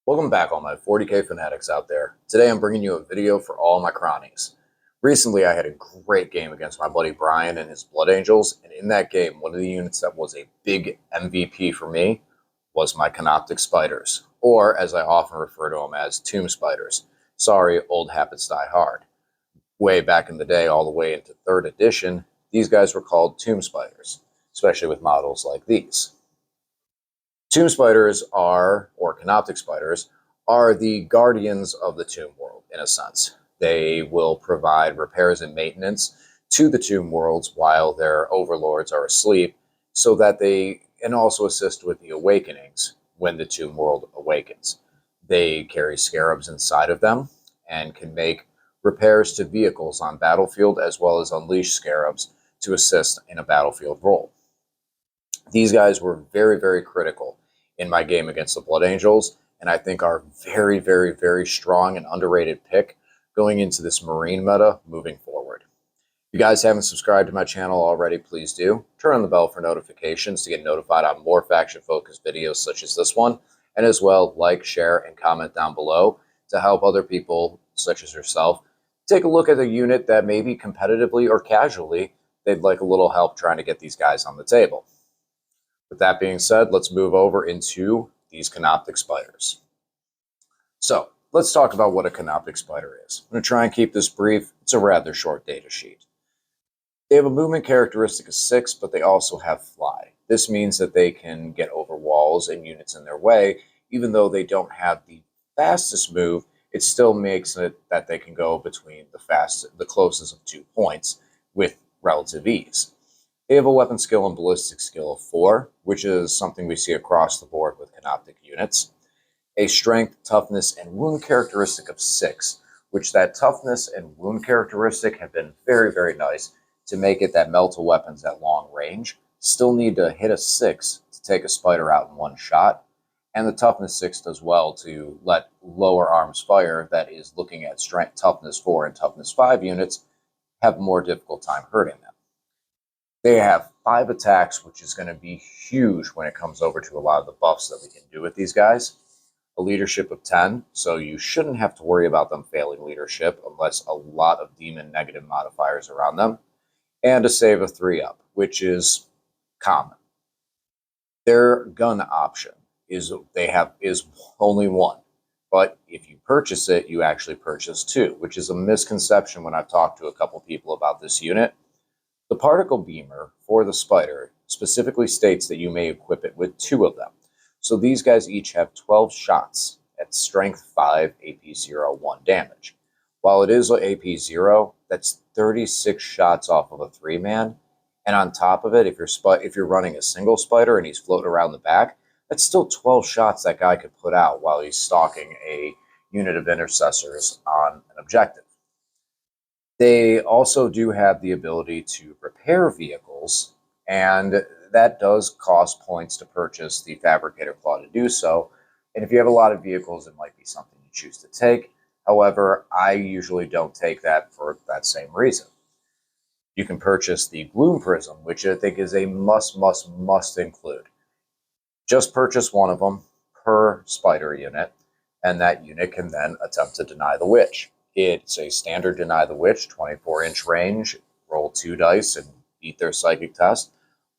Welcome back, all my 40k fanatics out there. Today I'm bringing you a video for all my cronies. Recently I had a great game against my buddy Brian and his Blood Angels, and in that game one of the units that was a big MVP for me was my Canoptek Spyders, or as I often refer to them as Tomb Spiders. Sorry, old habits die hard. Way back in the day, all the way into 3rd edition, these guys were called Tomb Spiders, especially with models like these. Tomb Spiders are, or Canoptek Spiders, are the guardians of the tomb world, in a sense. They will provide repairs and maintenance to the tomb worlds while their overlords are asleep, so that they can also assist with the awakenings when the tomb world awakens. They carry scarabs inside of them and can make repairs to vehicles on battlefield, as well as unleash scarabs to assist in a battlefield role. These guys were very, very critical in my game against the Blood Angels, and I think are very, very, very strong and underrated pick going into this Marine meta moving forward. If you guys haven't subscribed to my channel already, please do. Turn on the bell for notifications to get notified on more faction-focused videos such as this one, and as well, like, share, and comment down below to help other people, such as yourself, take a look at a unit that maybe competitively or casually they'd like a little help trying to get these guys on the table. With that being said, let's move over into these Canoptek Spyders. So let's talk about what a Canoptek Spider is. I'm going to try and keep this brief. It's a rather short data sheet. They have a movement characteristic of 6, but they also have fly. This means that they can get over walls and units in their way. Even though they don't have the fastest move, it still makes it that they can go between the closest of 2 points with relative ease. They have a weapon skill and ballistic skill of 4, which is something we see across the board with Canoptek units. A strength, toughness, and wound characteristic of 6, which that toughness and wound characteristic have been very, very nice to make it that melt weapons at long range still need to hit a 6 to take a spider out in one shot, and the toughness 6 does well to let lower arms fire that is looking at strength, toughness 4, and toughness 5 units have a more difficult time hurting them. They have 5 attacks, which is going to be huge when it comes over to a lot of the buffs that we can do with these guys. A leadership of 10, so you shouldn't have to worry about them failing leadership unless a lot of demon negative modifiers around them. And a save of 3 up, which common. Their gun option is only 1. But if you purchase it, you actually purchase 2, which is a misconception when I've talked to a couple people about this unit. The particle beamer for the Spider specifically states that you may equip it with 2 of them. So these guys each have 12 shots at strength 5, AP 0, 1 damage. While it is AP 0, that's 36 shots off of a 3-man. And on top of it, if you're running a single Spider and he's floating around the back, that's still 12 shots that guy could put out while he's stalking a unit of intercessors on an objective. They also do have the ability to repair vehicles, and that does cost points to purchase the Fabricator Claw to do so. And if you have a lot of vehicles, it might be something you choose to take. However, I usually don't take that for that same reason. You can purchase the Gloom Prism, which I think is a must include. Just purchase 1 of them per Spider unit, and that unit can then attempt to deny the Witch. It's a standard Deny the Witch, 24-inch range, roll 2 dice and beat their psychic test.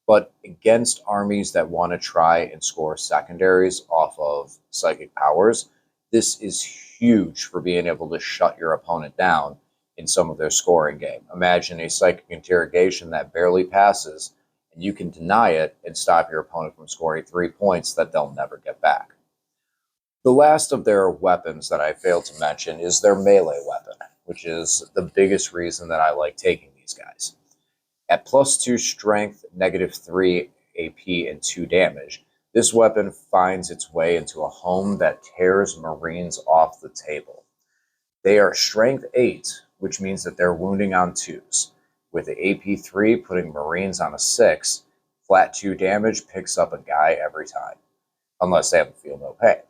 But against armies that want to try and score secondaries off of psychic powers, this is huge for being able to shut your opponent down in some of their scoring game. Imagine a psychic interrogation that barely passes, and you can deny it and stop your opponent from scoring 3 points that they'll never get back. The last of their weapons that I failed to mention is their melee weapon, which is the biggest reason that I like taking these guys. At +2 strength, -3 AP, and 2 damage, this weapon finds its way into a home that tears Marines off the table. They are strength 8, which means that they're wounding on 2s, with the AP 3 putting Marines on a 6, flat 2 damage picks up a guy every time, unless they have a feel no pain.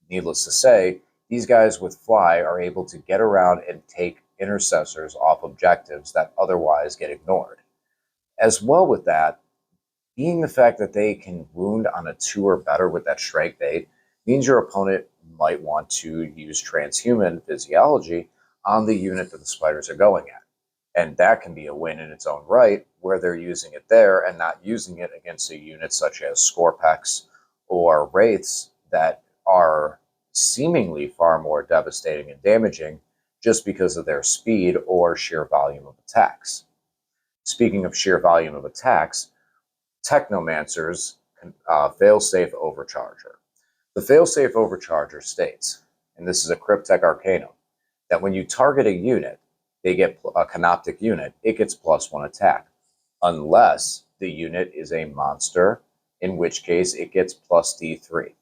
Needless to say, these guys with fly are able to get around and take intercessors off objectives that otherwise get ignored. As well with that, being the fact that they can wound on a 2 or better with that strike bait means your opponent might want to use transhuman physiology on the unit that the spiders are going at. And that can be a win in its own right, where they're using it there and not using it against a unit such as Scorpex or Wraiths that are seemingly far more devastating and damaging just because of their speed or sheer volume of attacks. Speaking of sheer volume of attacks, Technomancer's failsafe overcharger. The failsafe overcharger states, and this is a Cryptek Arcanum, that when you target a unit, they get a Canoptek unit, it gets +1 attack, unless the unit is a monster, in which case it gets +D3.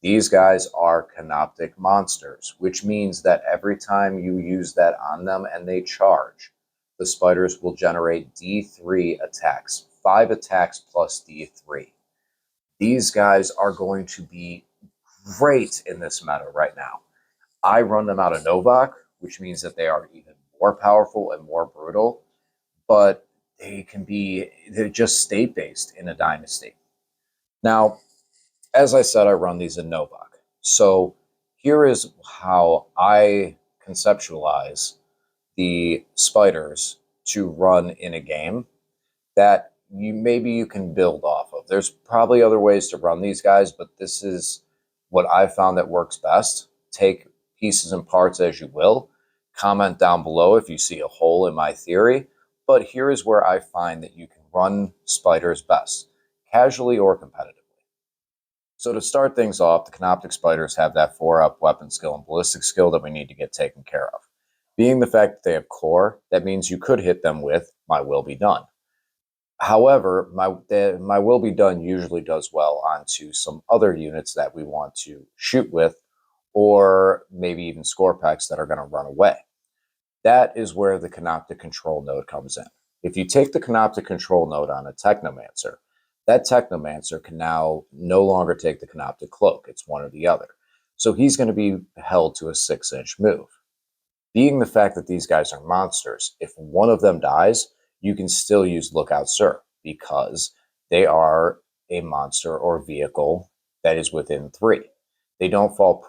These guys are Canoptek monsters, which means that every time you use that on them and they charge, the spiders will generate D3 attacks, 5 attacks plus D3. These guys are going to be great in this meta right now. I run them out of Novak, which means that they are even more powerful and more brutal, but they're just state-based in a dynasty. Now, as I said, I run these in Novak. So here is how I conceptualize the spiders to run in a game that maybe you can build off of. There's probably other ways to run these guys, but this is what I've found that works best. Take pieces and parts as you will. Comment down below if you see a hole in my theory, but here is where I find that you can run spiders best, casually or competitively. So to start things off, the Canoptek Spyders have that 4-up weapon skill and ballistic skill that we need to get taken care of. Being the fact that they have core, that means you could hit them with My Will Be Done. However, my Will Be Done usually does well onto some other units that we want to shoot with, or maybe even Scorpex that are going to run away. That is where the Canoptek Control Node comes in. If you take the Canoptek Control Node on a Technomancer, that Technomancer can now no longer take the Canoptek Cloak. It's one or the other. So he's going to be held to a 6-inch move. Being the fact that these guys are monsters, if one of them dies, you can still use Lookout Sir because they are a monster or vehicle that is within 3. They don't fall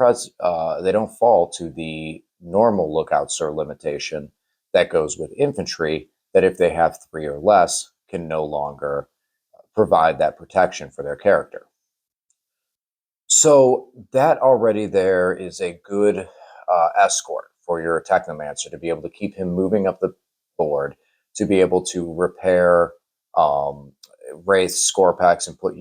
to the normal Lookout Sir limitation that goes with infantry, that if they have 3 or less, can no longer provide that protection for their character. So that already there is a good escort for your Technomancer to be able to keep him moving up the board, to be able to repair Wraiths, Scorpex, and put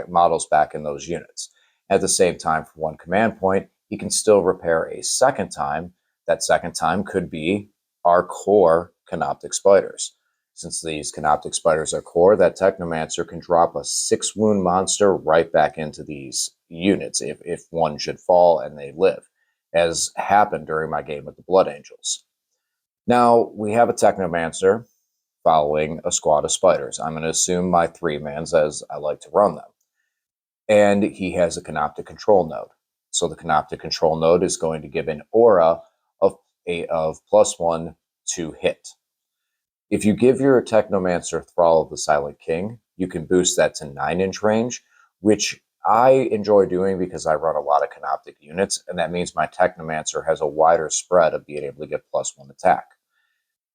models back in those units. At the same time, for one command point, he can still repair a second time. That second time could be our core Canoptek Spyders. Since these Canoptek Spyders are core, that Technomancer can drop a 6-wound monster right back into these units if one should fall and they live, as happened during my game with the Blood Angels. Now, we have a Technomancer following a squad of spiders. I'm going to assume my 3-mans as I like to run them. And he has a Canoptek Control Node. So the Canoptek Control Node is going to give an aura of +1 to hit. If you give your Technomancer Thrall of the Silent King, you can boost that to 9-inch range, which I enjoy doing because I run a lot of Canoptek units, and that means my Technomancer has a wider spread of being able to get +1 attack.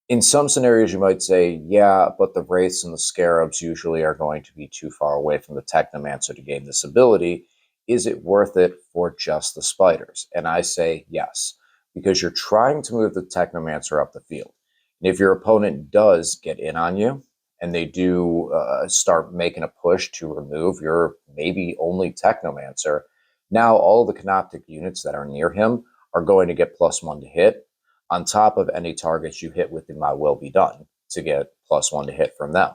In some scenarios, you might say, yeah, but the Wraiths and the Scarabs usually are going to be too far away from the Technomancer to gain this ability. Is it worth it for just the spiders? And I say yes, because you're trying to move the Technomancer up the field. And if your opponent does get in on you, and they do start making a push to remove your maybe only Technomancer, now all of the Canoptek units that are near him are going to get +1 to hit, on top of any targets you hit with the My Will Be Done to get +1 to hit from them.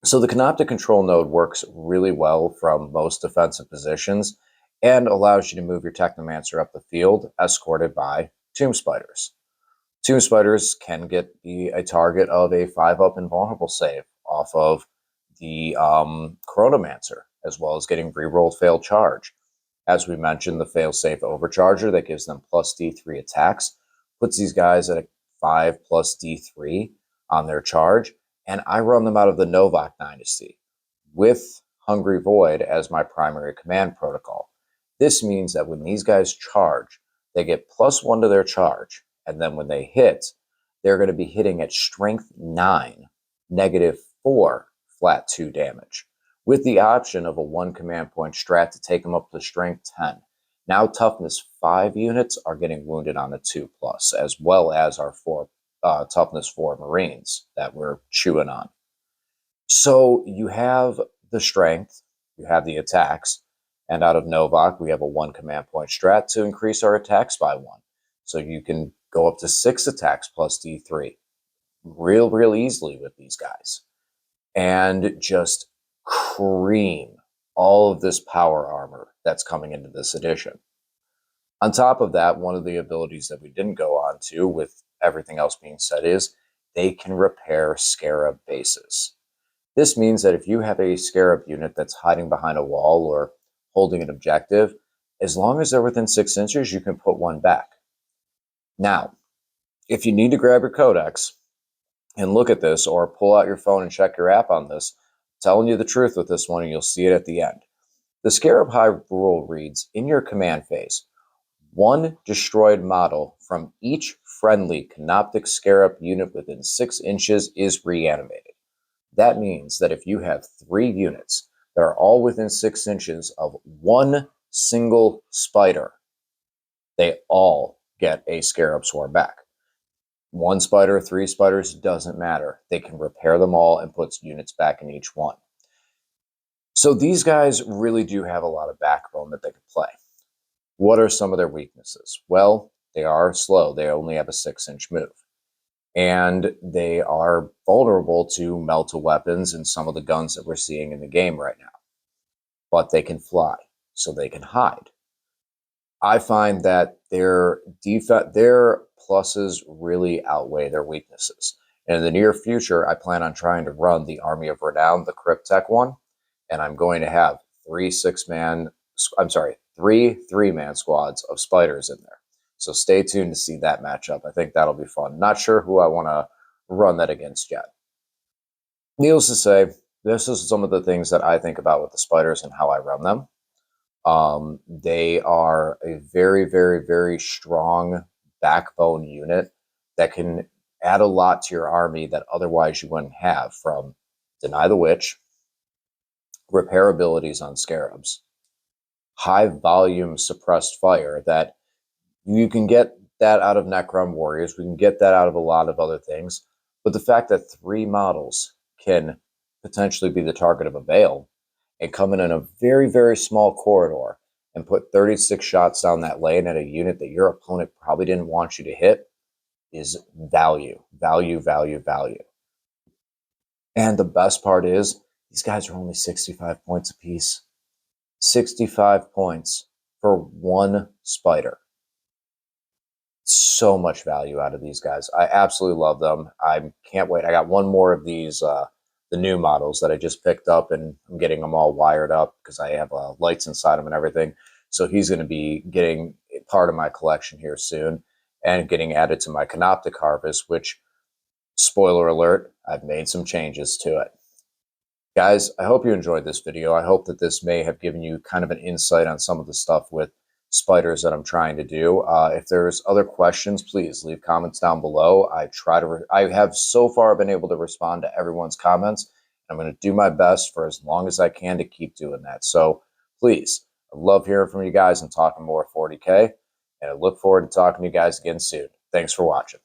So the Canoptek Control Node works really well from most defensive positions and allows you to move your Technomancer up the field, escorted by Tomb Spyders. Tomb Spyders can be a target of a 5-up invulnerable save off of the Chronomancer, as well as getting rerolled failed charge. As we mentioned, the failsafe overcharger that gives them +D3 attacks puts these guys at a 5 +D3 on their charge, and I run them out of the Novak Dynasty with Hungry Void as my primary command protocol. This means that when these guys charge, they get +1 to their charge. And then when they hit, they're going to be hitting at strength 9, -4 flat 2 damage, with the option of a 1 command point strat to take them up to strength 10. Now toughness 5 units are getting wounded on the 2+, as well as our toughness 4 Marines that we're chewing on. So you have the strength, you have the attacks, and out of Novak, we have a 1 command point strat to increase our attacks by 1. So you can go up to 6 attacks plus D3 real easily with these guys. And just cream all of this power armor that's coming into this edition. On top of that, one of the abilities that we didn't go on to, with everything else being said, is they can repair Scarab bases. This means that if you have a Scarab unit that's hiding behind a wall or holding an objective, as long as they're within 6 inches, you can put one back. Now, if you need to grab your codex and look at this, or pull out your phone and check your app on this, I'm telling you the truth with this one, and you'll see it at the end. The Scarab High rule reads, in your command phase, 1 destroyed model from each friendly Canoptek Scarab unit within 6 inches is reanimated. That means that if you have 3 units that are all within 6 inches of one single spider, they all get a Scarab Swarm back. 1 spider, 3 spiders, doesn't matter. They can repair them all and put units back in each one. So these guys really do have a lot of backbone that they can play. What are some of their weaknesses? Well, they are slow. They only have a 6-inch move. And they are vulnerable to melt weapons and some of the guns that we're seeing in the game right now. But they can fly, so they can hide. I find that their pluses really outweigh their weaknesses. And in the near future, I plan on trying to run the Army of Renown, the Cryptek one, and I'm going to have 3 3-man squads of spiders in there. So stay tuned to see that matchup. I think that'll be fun. Not sure who I want to run that against yet. Needless to say, this is some of the things that I think about with the spiders and how I run them. They are a very strong backbone unit that can add a lot to your army that otherwise you wouldn't have, from Deny the Witch, repair abilities on Scarabs, high volume suppressed fire, that you can get that out of Necron Warriors. We can get that out of a lot of other things. But the fact that 3 models can potentially be the target of a Veil and come in a very small corridor and put 36 shots down that lane at a unit that your opponent probably didn't want you to hit is value. And the best part is, these guys are only 65 points apiece. 65 points for 1 spider. So much value out of these guys. I absolutely love them. I can't wait. I got one more of these, the new models that I just picked up, and I'm getting them all wired up because I have lights inside them and everything. So he's going to be getting part of my collection here soon and getting added to my Canoptek harvest, which, spoiler alert, I've made some changes to it. Guys, I hope you enjoyed this video. I hope that this may have given you kind of an insight on some of the stuff with spiders that I'm trying to do. If there's other questions, please leave comments down below. I have so far been able to respond to everyone's comments. I'm going to do my best for as long as I can to keep doing that. So please, I love hearing from you guys and talking more 40K. And I look forward to talking to you guys again soon. Thanks for watching.